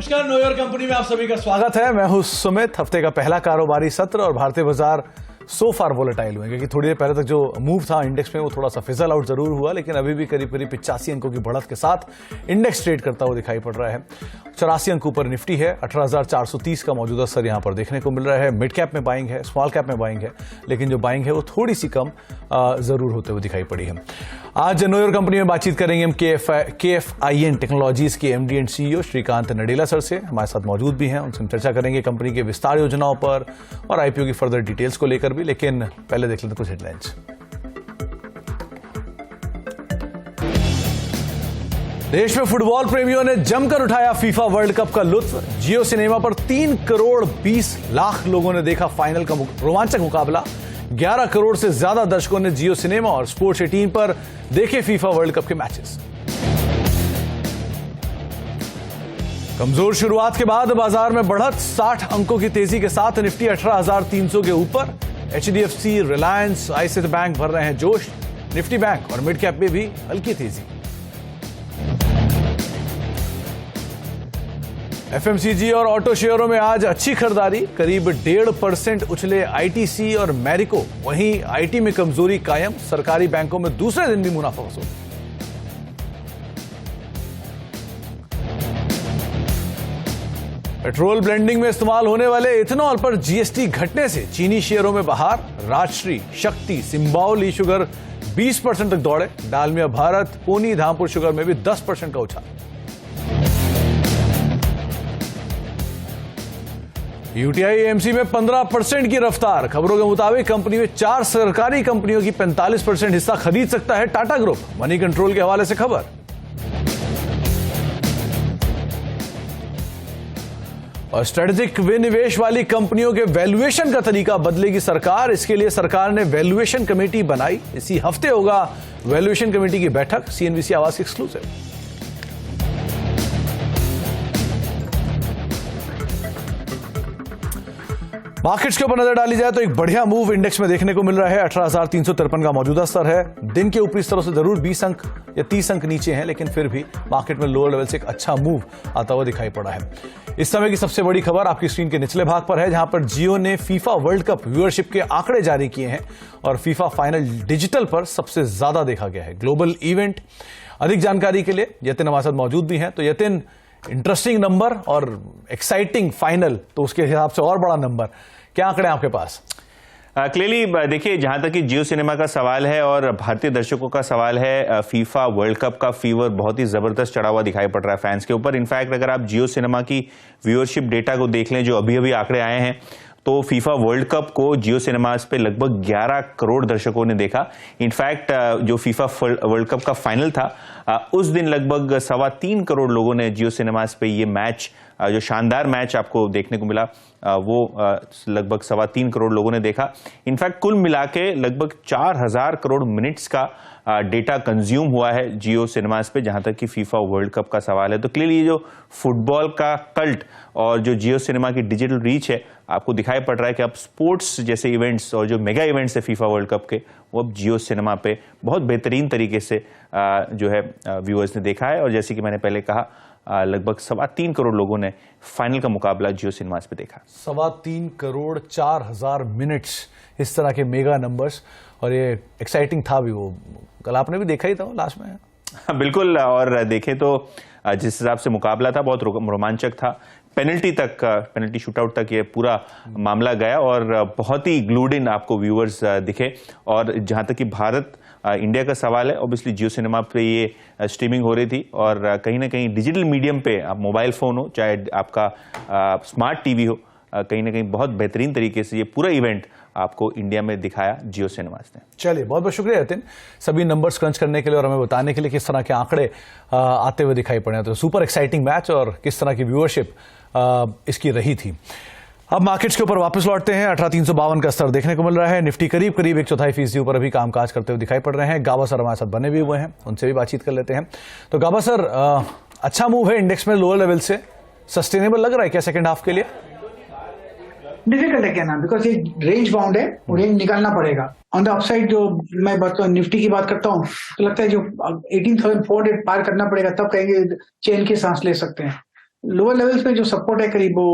नमस्कार, know your company में आप सभी का स्वागत है। मैं हूं सुमित। हफ्ते का पहला कारोबारी सत्र और भारतीय बाजार सो फार वोलेटाइल हुए, क्योंकि थोड़ी देर पहले तक जो मूव था इंडेक्स में वो थोड़ा सा फिजल आउट जरूर हुआ, लेकिन अभी भी करीब 85 अंकों की बढ़त के साथ इंडेक्स ट्रेड करता हुआ दिखाई पड़ रहा है। 84 अंक ऊपर निफ्टी है। 18,430 का मौजूदा स्तर यहां पर देखने को मिल रहा है। मिड कैप में बाइंग है, स्मॉल कैप में बाइंग है, लेकिन जो बाइंग है वो थोड़ी सी कम जरूर होते हुए दिखाई पड़ी है। आज नो योर कंपनी में बातचीत करेंगे हम KFIN टेक्नोलॉजीज के MD and CEO Srikanth Nadella sir से। हमारे साथ मौजूद भी हैं, उनसे हम चर्चा करेंगे कंपनी के विस्तार योजनाओं पर और IPO की फर्दर डिटेल्स को लेकर भी। लेकिन पहले देख लेते कुछ हेडलाइंस। देश में फुटबॉल प्रेमियों ने जमकर उठाया फीफा वर्ल्ड कप का लुत्फ। जियो सिनेमा पर 3 करोड़ 20 लाख लोगों ने देखा फाइनल का रोमांचक मुकाबला। 11 करोड़ से ज्यादा दर्शकों ने जियो सिनेमा और स्पोर्ट्स 18 पर देखे फीफा वर्ल्ड कप के मैचेस। कमजोर शुरुआत के बाद बाजार में बढ़त। 60 अंकों की तेजी के साथ निफ्टी 18,300 के ऊपर। HDFC, रिलायंस, ICICI बैंक भर रहे हैं जोश। निफ्टी बैंक और मिड कैप में भी हल्की तेजी। FMCG और ऑटो शेयरों में आज अच्छी खरीदारी। करीब 1.5% उछले ITC और मैरिको। वहीं IT में कमजोरी कायम। सरकारी बैंकों में दूसरे दिन भी मुनाफा वसूल। पेट्रोल ब्लेंडिंग में इस्तेमाल होने वाले इथेनॉल पर GST घटने से चीनी शेयरों में बहार। राजश्री, शक्ति, सिंबाओली ई शुगर 20% तक दौड़े। डालमिया भारत, पूनी, धामपुर शुगर में भी 10% का उछाल। UTI AMC में 15% की रफ्तार। खबरों के मुताबिक कंपनी में 4 सरकारी कंपनियों की 45% हिस्सा खरीद सकता है टाटा ग्रुप। मनी कंट्रोल के हवाले से खबर। और स्ट्रेटेजिक विनिवेश वाली कंपनियों के वैल्यूएशन का तरीका बदलेगी सरकार। इसके लिए सरकार ने वैल्यूएशन कमेटी बनाई। इसी हफ्ते होगा वैल्यूएशन कमेटी की बैठक। CNBC आवाज की एक्सक्लूसिव। मार्केट्स के ऊपर नजर डाली जाए तो एक बढ़िया मूव इंडेक्स में देखने को मिल रहा है। 18,353 का मौजूदा स्तर है। दिन के ऊपरी स्तरों से जरूर 20 अंक या 30 अंक नीचे हैं, लेकिन फिर भी मार्केट में लोअर लेवल से एक अच्छा मूव आता हुआ दिखाई पड़ा है। इस समय की सबसे बड़ी खबर आपकी स्क्रीन के निचले भाग पर है, जहां पर जियो ने फीफा वर्ल्ड कप व्यूअरशिप के आंकड़े जारी किए हैं और फीफा फाइनल डिजिटल पर सबसे ज्यादा देखा गया है। Global event. अधिक जानकारी के लिए यतिन हमारे साथ मौजूद भी हैं। तो यतिन, इंटरेस्टिंग नंबर और एक्साइटिंग फाइनल, तो उसके हिसाब से और बड़ा नंबर, क्या आंकड़े आपके पास? क्लियरली देखिए, जहां तक कि जियो सिनेमा का सवाल है और भारतीय दर्शकों का सवाल है, फीफा वर्ल्ड कप का फीवर बहुत ही जबरदस्त चढ़ा हुआ दिखाई पड़ रहा है फैंस के ऊपर। इनफैक्ट अगर आप जियो सिनेमा की व्यूअरशिप डेटा को देख लें, जो अभी अभी आंकड़े आए हैं, तो फीफा वर्ल्ड कप को जियो सिनेमास पे लगभग 11 करोड़ दर्शकों ने देखा। इनफैक्ट जो फीफा वर्ल्ड कप का फाइनल था, उस दिन लगभग 3.25 करोड़ लोगों ने जियो सिनेमास पे ये मैच, जो शानदार मैच आपको देखने को मिला, वो लगभग 3.25 करोड़ लोगों ने देखा। इनफैक्ट कुल मिला के लगभग 4,000 करोड़ मिनट्स का डेटा कंज्यूम हुआ है जियो सिनेमास पे, जहां तक कि फीफा वर्ल्ड कप का सवाल है। तो क्लियरली ये जो फुटबॉल का कल्ट और जो जियो सिनेमा की डिजिटल रीच है, आपको दिखाई पड़ रहा है कि अब स्पोर्ट्स जैसे इवेंट्स और जो मेगा इवेंट्स है फीफा वर्ल्ड कप के, वो अब जियो सिनेमा पे बहुत बेहतरीन तरीके से जो है व्यूअर्स ने देखा है। और जैसे कि मैंने पहले कहा, लगभग 3.25 करोड़ लोगों ने फाइनल का मुकाबला जियो सिनेमास पे देखा। 3.25 करोड़ 4,000 मिनट्स, इस तरह के मेगा नंबर्स, और ये एक्साइटिंग था भी। वो कल आपने भी देखा ही था लास्ट में। बिल्कुल, और देखें तो जिस हिसाब से मुकाबला था, बहुत रोमांचक था। पेनल्टी शूटआउट तक ये पूरा मामला गया और बहुत ही ग्लूड इन आपको व्यूअर्स दिखे। और जहां तक कि भारत इंडिया का सवाल है, ऑब्वियसली जियो सिनेमा पे ये स्ट्रीमिंग हो रही थी, और कहीं ना कहीं डिजिटल मीडियम पे, आप मोबाइल फोन हो चाहे आपका स्मार्ट टीवी हो, कहीं ना कहीं बहुत बेहतरीन तरीके से ये पूरा इवेंट आपको इंडिया में दिखाया जियो सिनेमास ने। चलिए, बहुत बहुत शुक्रिया यतिन, सभी नंबर्स क्रंच करने के लिए और हमें बताने के लिए किस तरह के आंकड़े आते हुए दिखाई पड़े। तो सुपर एक्साइटिंग मैच और किस तरह की व्यूअरशिप इसकी रही थी। अब मार्केट्स के ऊपर वापस लौटते हैं। 18,352 का स्तर देखने को मिल रहा है। निफ्टी करीब 1/4% ऊपर अभी कामकाज करते हुए दिखाई पड़ रहे हैं। गाबा सर हमारे साथ बने भी हुए हैं, उनसे भी बातचीत कर लेते हैं। तो गाबा सर, अच्छा मूव है इंडेक्स में लोअर लेवल से, सस्टेनेबल लग रहा है क्या सेकंड हाफ के लिए? डिफिकल्ट है कहना, बिकॉज ये रेंज बाउंड है, रेंज निकालना पड़ेगा। ऑन द अपसाइड जो मैं निफ्टी की बात करता हूँ, तो लगता है जो 18,400 पार करना पड़ेगा, तब कहेंगे चैन की सांस ले सकते हैं। लोअर लेवल्स में जो सपोर्ट है करीब वो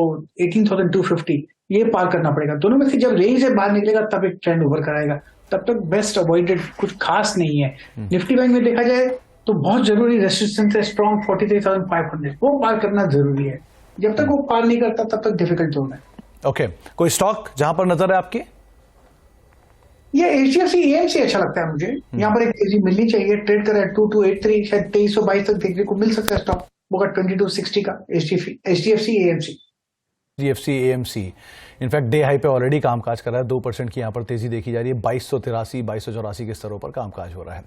18,250 ये पार करना पड़ेगा। दोनों में से जब रेंज से बाहर निकलेगा तब एक ट्रेंड उभर कर आएगा, तब तक बेस्ट अवॉइडेड, कुछ खास नहीं है। निफ्टी बैंक में देखा जाए तो बहुत जरूरी रेसिस्टेंस है स्ट्रॉन्ग 43,500, वो पार करना जरूरी है। जब तक वो पार नहीं करता तब तक डिफिकल्ट जोन है। ओके, कोई स्टॉक जहां पर नजर है आपकी? ये HDFC AMC अच्छा लगता है मुझे, यहाँ पर एक तेजी मिलनी चाहिए। ट्रेड कर 2283, शायद 2322 तक देखने को मिल सकता है स्टॉक, होगा 2260 का HDFC AMC। HDFC AMC in fact day high पे ऑलरेडी कामकाज कर रहा है, 2% की यहाँ पर तेजी देखी जा रही है। 2283 2284 के स्तरों पर कामकाज हो रहा है।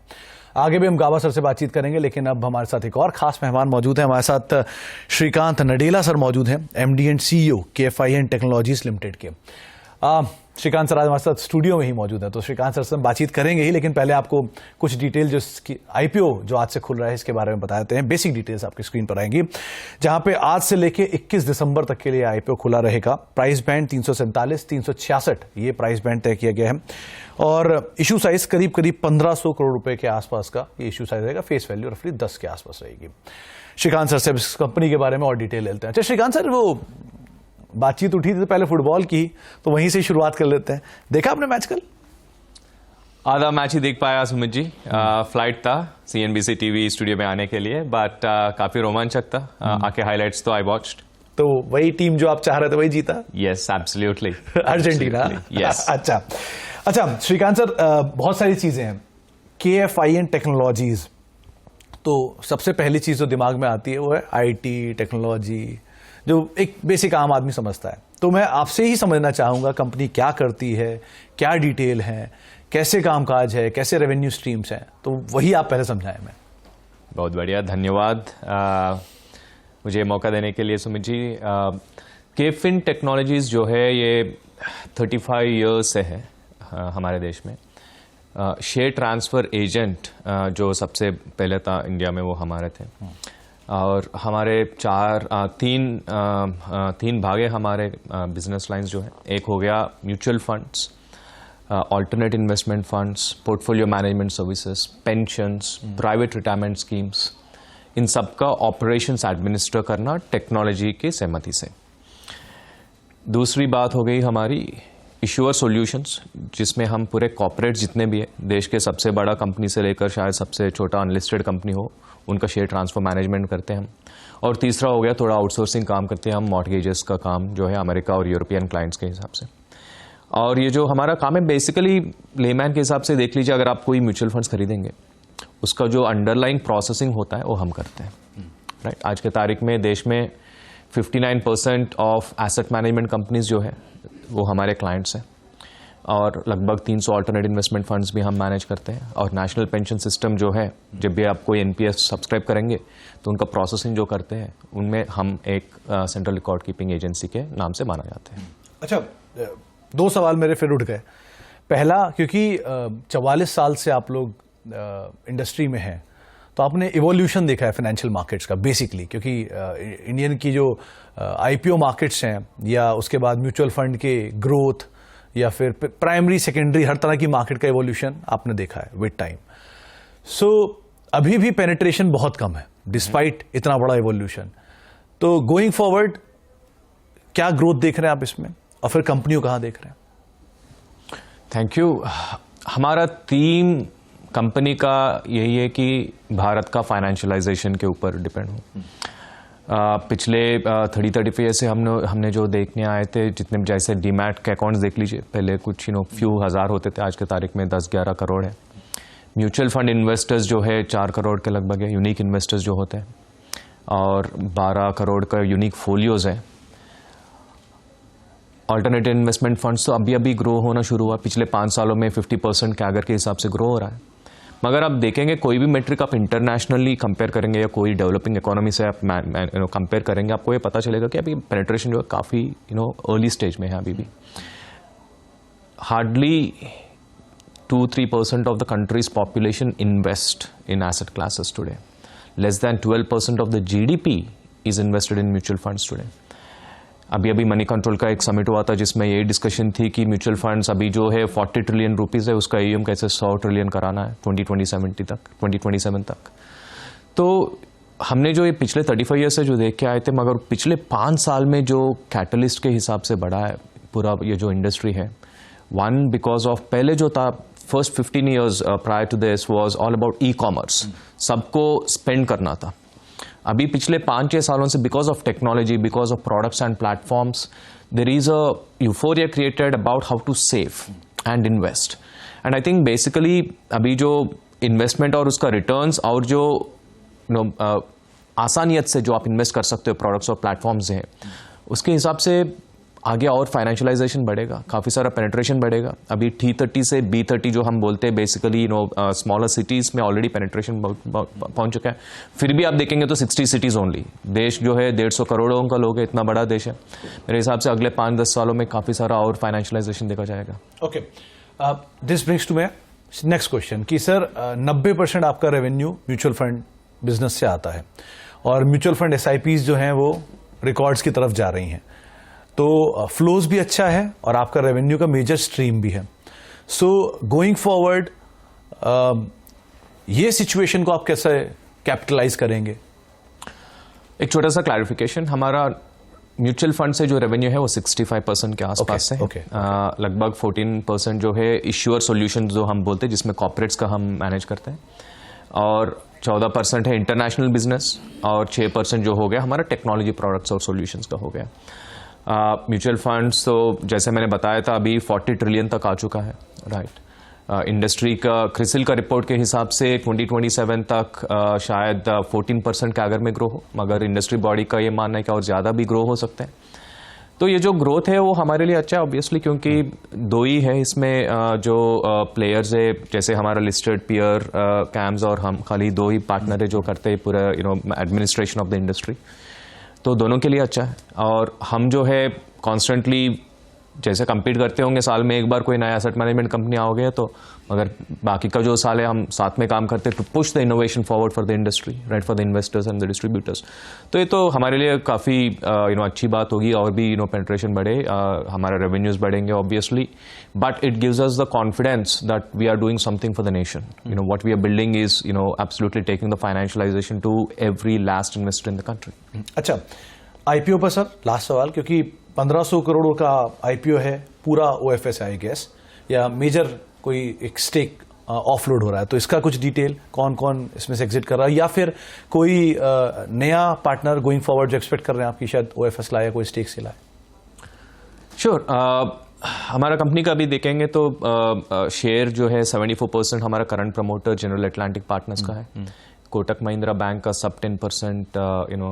आगे भी हम गावा सर से बातचीत करेंगे, लेकिन अब हमारे साथ एक और खास मेहमान मौजूद हैं। हमारे साथ श्रीकांत नडेला सर मौजूद हैं, MD and CEO KFIN technologies limited के। श्रीकांत सर आज हमारे साथ स्टूडियो में ही मौजूद है, तो श्रीकांत सर से हम बातचीत करेंगे ही, लेकिन पहले आपको कुछ डिटेल जो IPO जो आज से खुल रहा है इसके बारे में बता देते हैं। बेसिक डिटेल्स आपकी स्क्रीन पर आएंगी, जहां पे आज से लेके 21 दिसंबर तक के लिए IPO खुला रहेगा। प्राइस बैंड 347 366 ये प्राइस बैंड तय किया गया है, और इशू साइज करीब 1500 करोड़ रुपए के आसपास का ये इशू साइज रहेगा। फेस वैल्यू रफली 10 के आसपास रहेगी। श्रीकांत सर से इस कंपनी के बारे में और डिटेल लेते हैं। अच्छा श्रीकांत सर, वो बातचीत उठी थी तो पहले फुटबॉल की, तो वहीं से शुरुआत कर लेते हैं। देखा आपने मैच कल? आधा मैच ही देख पाया सुमित जी। फ्लाइट था CNBC TV स्टूडियो में आने के लिए, बट काफी रोमांचक था। आके हाइलाइट्स तो आई वॉच्ड। तो वही टीम जो आप चाह रहे थे वही जीता? Yes, absolutely. अर्जेंटीना। यस। अच्छा श्रीकांत सर, बहुत सारी चीजें हैं KFIN टेक्नोलॉजीज, तो सबसे पहली चीज जो दिमाग में आती है वो है IT टेक्नोलॉजी, जो एक बेसिक आम आदमी समझता है। तो मैं आपसे ही समझना चाहूंगा कंपनी क्या करती है, क्या डिटेल है, कैसे कामकाज है, कैसे रेवेन्यू स्ट्रीम्स हैं, तो वही आप पहले समझाएं। मैं बहुत बढ़िया, धन्यवाद मुझे मौका देने के लिए सुमित जी। KFIN टेक्नोलॉजीज जो है ये 35 ईयर्स से है हमारे देश में। शेयर ट्रांसफर एजेंट जो सबसे पहले था इंडिया में वो हमारे थे, और हमारे तीन भागे हमारे बिजनेस लाइंस जो है। एक हो गया mutual funds, alternate investment funds, portfolio management services, pensions, private retirement schemes, इन सब का ऑपरेशंस एडमिनिस्टर करना टेक्नोलॉजी की सहमति से। दूसरी बात हो गई हमारी इश्यूअर सॉल्यूशंस, जिसमें हम पूरे कॉर्पोरेट जितने भी है, देश के सबसे बड़ा कंपनी से लेकर शायद सबसे छोटा अनलिस्टेड कंपनी हो, उनका शेयर ट्रांसफर मैनेजमेंट करते हैं हम। और तीसरा हो गया थोड़ा आउटसोर्सिंग काम करते हैं हम, मॉर्गेजेस का काम जो है अमेरिका और यूरोपियन क्लाइंट्स के हिसाब से। और ये जो हमारा काम है बेसिकली लेमैन के हिसाब से देख लीजिए, अगर आप कोई म्यूचुअल फंड्स खरीदेंगे उसका जो अंडरलाइंग प्रोसेसिंग होता है वो हम करते हैं। राइट, आज के तारीख में देश में 59% ऑफ एसेट मैनेजमेंट कंपनीज जो है वो हमारे क्लाइंट्स हैं, और लगभग 300 अल्टरनेट इन्वेस्टमेंट फंड्स भी हम मैनेज करते हैं। और नेशनल पेंशन सिस्टम जो है, जब भी आप कोई NPS सब्सक्राइब करेंगे तो उनका प्रोसेसिंग जो करते हैं उनमें हम एक सेंट्रल रिकॉर्ड कीपिंग एजेंसी के नाम से माना जाते हैं। अच्छा, 2 सवाल मेरे फिर उठ गए। पहला, क्योंकि 44 साल से आप लोग इंडस्ट्री में हैं, तो आपने इवोल्यूशन देखा है फाइनेंशियल मार्केट्स का बेसिकली, क्योंकि इंडियन की जो IPO मार्केट्स हैं या उसके बाद म्यूचुअल फंड के ग्रोथ या फिर प्राइमरी सेकेंडरी हर तरह की मार्केट का इवोल्यूशन आपने देखा है विद टाइम। सो अभी भी पेनिट्रेशन बहुत कम है डिस्पाइट इतना बड़ा इवोल्यूशन। तो गोइंग फॉरवर्ड क्या ग्रोथ देख रहे हैं आप इसमें, और फिर कंपनियों कहां देख रहे हैं? Thank you. हमारा थीम कंपनी का यही है कि भारत का फाइनेंशियलाइजेशन के ऊपर डिपेंड हो। पिछले 30-35 ईयर से हमने जो देखने आए थे, जितने जैसे डीमैट के अकाउंट्स देख लीजिए, पहले कुछ फ्यू हज़ार होते थे, आज के तारीख में 10-11 करोड़ है। म्यूचुअल फंड इन्वेस्टर्स जो है 4 करोड़ के लगभग है, यूनिक इन्वेस्टर्स जो होते हैं, और 12 करोड़ का यूनिक फोलियोज है। अल्टरनेटिव इन्वेस्टमेंट फंड्स तो अभी अभी ग्रो होना शुरू हुआ, पिछले 5 सालों में 50% कैगर के हिसाब से ग्रो हो रहा है। मगर आप देखेंगे कोई भी मेट्रिक आप इंटरनेशनली कंपेयर करेंगे या कोई डेवलपिंग इकोनॉमी से आप कंपेयर करेंगे, आपको ये पता चलेगा कि अभी पेनिट्रेशन जो है काफ़ी अर्ली स्टेज में है। अभी भी hardly 2-3% of the countries population invest in asset classes today. Less than 12% of the GDP is invested in mutual funds today. अभी मनी कंट्रोल का एक समिट हुआ था जिसमें यही डिस्कशन थी कि म्यूचुअल फंड्स अभी जो है 40 ट्रिलियन रुपीज़ है, उसका AUM कैसे 100 ट्रिलियन कराना है 2027 तक। तो हमने जो ये पिछले 35 ईयर से जो देख के आए थे, मगर पिछले 5 साल में जो कैटलिस्ट के हिसाब से बढ़ा है पूरा ये जो इंडस्ट्री है, वन बिकॉज ऑफ पहले जो था first 15 years prior to this was all about e commerce, सबको स्पेंड करना था. अभी पिछले 5-6 सालों से because of technology, because of products and platforms, there is a euphoria created about how to save and invest. And I think basically अभी जो investment और उसका रिटर्न्स और जो आसानियत से जो आप इन्वेस्ट कर सकते हो प्रोडक्ट्स और प्लेटफॉर्म्स हैं, उसके हिसाब से आगे और फाइनेंशियलाइजेशन बढ़ेगा, काफ़ी सारा पेनिट्रेशन बढ़ेगा. अभी T30 से B30 जो हम बोलते हैं बेसिकली स्मॉलर सिटीज़ में ऑलरेडी पेनिट्रेशन पहुंच चुका है. फिर भी आप देखेंगे तो 60 सिटीज़ ओनली. देश जो है 150 करोड़ों का लोग है, इतना बड़ा देश है. मेरे हिसाब से अगले 5-10 सालों में काफ़ी सारा और फाइनेंशियलाइजेशन देखा जाएगा. Okay, this brings to my next question कि सर 90% आपका रेवेन्यू म्यूचुअल फंड बिजनेस से आता है और म्यूचुअल फंड SIPs जो हैं वो रिकॉर्ड्स की तरफ जा रही हैं, तो फ्लोज भी अच्छा है और आपका रेवेन्यू का मेजर स्ट्रीम भी है. सो गोइंग फॉरवर्ड ये सिचुएशन को आप कैसे कैपिटलाइज करेंगे? एक छोटा सा क्लैरिफिकेशन, हमारा म्यूचुअल फंड से जो रेवेन्यू है वो 65% के आसपास है. लगभग 14% जो है इश्यूअर सॉल्यूशन जो हम बोलते हैं, जिसमें कॉर्पोरेट्स का हम मैनेज करते हैं, और 14% है इंटरनेशनल बिजनेस, और 6% जो हो गया हमारा टेक्नोलॉजी प्रोडक्ट्स और सॉल्यूशंस का हो गया. म्यूचुअल फंड्स तो जैसे मैंने बताया था अभी 40 ट्रिलियन तक आ चुका है, राइट. इंडस्ट्री का क्रिसिल का रिपोर्ट के हिसाब से 2027 तक शायद 14% के अगर में ग्रो हो, मगर इंडस्ट्री बॉडी का ये मानना है कि और ज़्यादा भी ग्रो हो सकते हैं. तो ये जो ग्रोथ है वो हमारे लिए अच्छा है ऑब्वियसली, क्योंकि दो ही है इसमें जो प्लेयर्स है, जैसे हमारा लिस्टेड पीयर कैम्स और हम, खाली दो ही पार्टनर है जो करते हैं पूरा एडमिनिस्ट्रेशन ऑफ द इंडस्ट्री. तो दोनों के लिए अच्छा है. और हम जो है कॉन्स्टेंटली जैसे कम्पीट करते होंगे, साल में एक बार कोई नया एसेट मैनेजमेंट कंपनी आओगे तो, मगर बाकी का जो साल है हम साथ में काम करते हैं to push the innovation forward for the industry, right, for the investors and the distributors. तो ये तो हमारे लिए काफ़ी अच्छी बात होगी, और भी पेनिट्रेशन बढ़े, हमारा रेवेन्यूज बढ़ेंगे obviously, but it gives us the confidence that we are doing something for the nation. What we are building is absolutely taking the financialisation to every last investor in the country. अच्छा, IPO पर sir last सवाल, क्योंकि 1500 करोड़ का IPO है, पूरा OFS है I guess, या major कोई एक स्टेक ऑफलोड हो रहा है, तो इसका कुछ डिटेल, कौन कौन इसमें से एग्जिट कर रहा है, या फिर कोई नया पार्टनर गोइंग फॉरवर्ड जो एक्सपेक्ट कर रहे हैं आपकी शायद OFS लाए, कोई स्टेक से लाए? श्योर. हमारा कंपनी का भी देखेंगे तो शेयर जो है 74% हमारा current promoter general Atlantic partners का है. कोटक महिंद्रा बैंक का सब 10%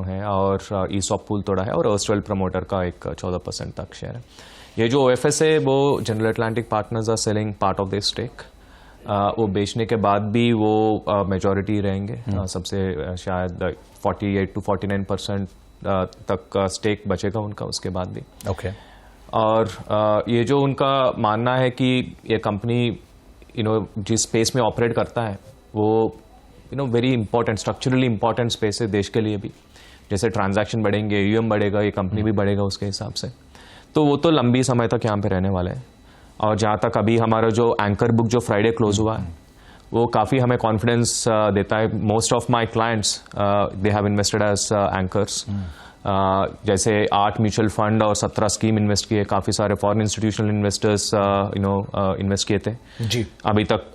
है, और ईसॉप पूल थोड़ा है, और अर्स्टवेल प्रमोटर का एक 14% तक शेयर है. ये जो OFS है वो General Atlantic Partners are selling part of the stake. वो बेचने के बाद भी वो मेजॉरिटी रहेंगे, सबसे शायद 48 to 49% तक स्टेक बचेगा उनका उसके बाद भी. ओके. और ये जो उनका मानना है कि ये कंपनी जिस स्पेस में ऑपरेट करता है वो very important, structurally important space है देश के लिए भी. जैसे ट्रांजैक्शन बढ़ेंगे, AUM बढ़ेगा, ये कंपनी भी बढ़ेगा उसके हिसाब से. तो वो तो लंबी समय तक यहाँ पे रहने वाला है. और जहाँ तक अभी हमारा जो एंकर बुक जो फ्राइडे क्लोज हुआ है वो काफ़ी हमें कॉन्फिडेंस देता है. Most of my clients they have invested as anchors. जैसे 8 म्यूचुअल फंड और 17 स्कीम इन्वेस्ट किए, काफ़ी सारे फॉरेन इंस्टीट्यूशनल इन्वेस्टर्स इन्वेस्ट किए थे जी. अभी तक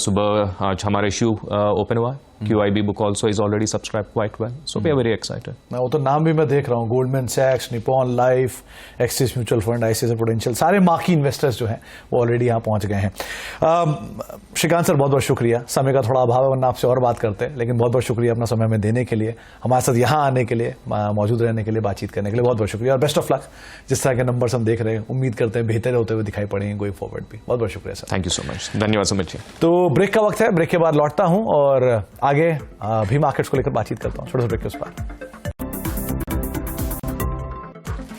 सुबह आज हमारा इश्यू ओपन हुआ. QIB book also is already subscribed quite well, so we are very excited. वो तो नाम भी मैं देख रहा हूँ, गोल्डमैन सैक्स, Nippon Life, Axis mutual fund, ICICI Prudential, सारे मार्की इन्वेस्टर्स जो हैं वो ऑलरेडी यहाँ पहुँच गए हैं. श्रीकांत सर बहुत बहुत शुक्रिया. समय का थोड़ा अभाव है वरना आपसे और बात करते हैं, लेकिन बहुत बहुत शुक्रिया अपना समय में देने के लिए, हमारे साथ यहाँ आने के लिए, मौजूद रहने के लिए, बातचीत करने के लिए बहुत बहुत शुक्रिया, और बेस्ट ऑफ लक. जिस तरह के नंबर्स हम देख रहे हैं उम्मीद करते हैं बेहतर होते हुए दिखाई पड़ेंगे गोइंग फॉरवर्ड भी. बहुत बहुत शुक्रिया sir. Thank you so much. धन्यवाद सुमित जी. तो ब्रेक का वक्त है, ब्रेक के बाद लौटता हूँ और आगे भी मार्केट्स को लेकर बातचीत करता हूं. छोटे से ब्रेक के उस पार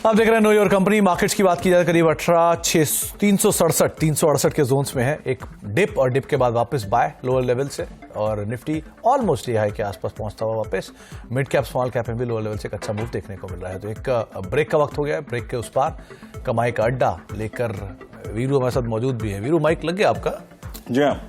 आप देख रहे हैं नो योर कंपनी. मार्केट्स की बात की जाए करीब 368 के जोन्स में है. एक डिप, और डिप के बाद वापस बाय लोअर लेवल से, और निफ्टी ऑलमोस्ट ये हाई के आसपास पहुंचता हुआ वापस. मिड कैप स्मॉल कैप में भी लोअर लेवल से एक अच्छा मूव देखने को मिल रहा है. तो एक ब्रेक का वक्त हो गया है. ब्रेक के उस पार कमाई का अड्डा लेकर वीरू हमारे साथ मौजूद भी है. वीरू, माइक लग गया आपका? जी हाँ.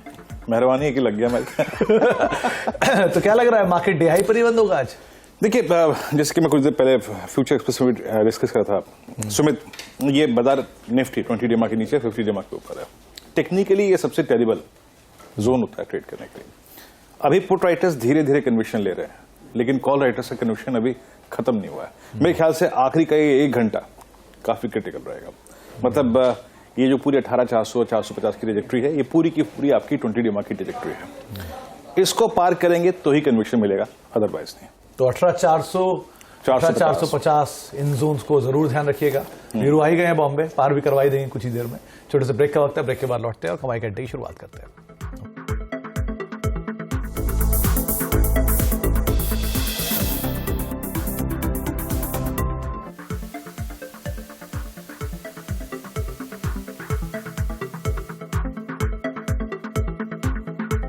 मेहरबानी है कि लग गया मैं। तो क्या लग रहा है, मार्केट डे हाई पर ही बंद होगा आज? देखिए, जैसे कि मैं कुछ देर पहले फ्यूचर एक्सप्रेस में डिस्कस कर रहा था सुमित, ये बाजार निफ्टी 20 डे के नीचे 50 डे के ऊपर है। टेक्निकली ये सबसे टेरिबल जोन होता है ट्रेड करने के लिए। अभी पुट राइटर्स धीरे धीरे कन्विक्शन ले रहे हैं, लेकिन कॉल राइटर्स का कन्विक्शन अभी खत्म नहीं हुआ है। मेरे ख्याल से आखिरी का ये 1 घंटा काफी क्रिटिकल रहेगा। मतलब ये जो पूरी 18,400 450 की ट्रेजेक्ट्री है, ये पूरी की पूरी आपकी 20 डे की ट्रेजेक्ट्री है। इसको पार करेंगे तो ही कन्विक्शन मिलेगा, अदरवाइज नहीं। तो 18,400 18,450 इन जोन्स को जरूर ध्यान रखिएगा। वीरू आ ही गए हैं बॉम्बे, पार भी करवाई देंगे कुछ ही देर में। छोटे से ब्रेक का वक्त है, ब्रेक के बाद लौटते हैं और कमाई का डे की शुरुआत करते हैं।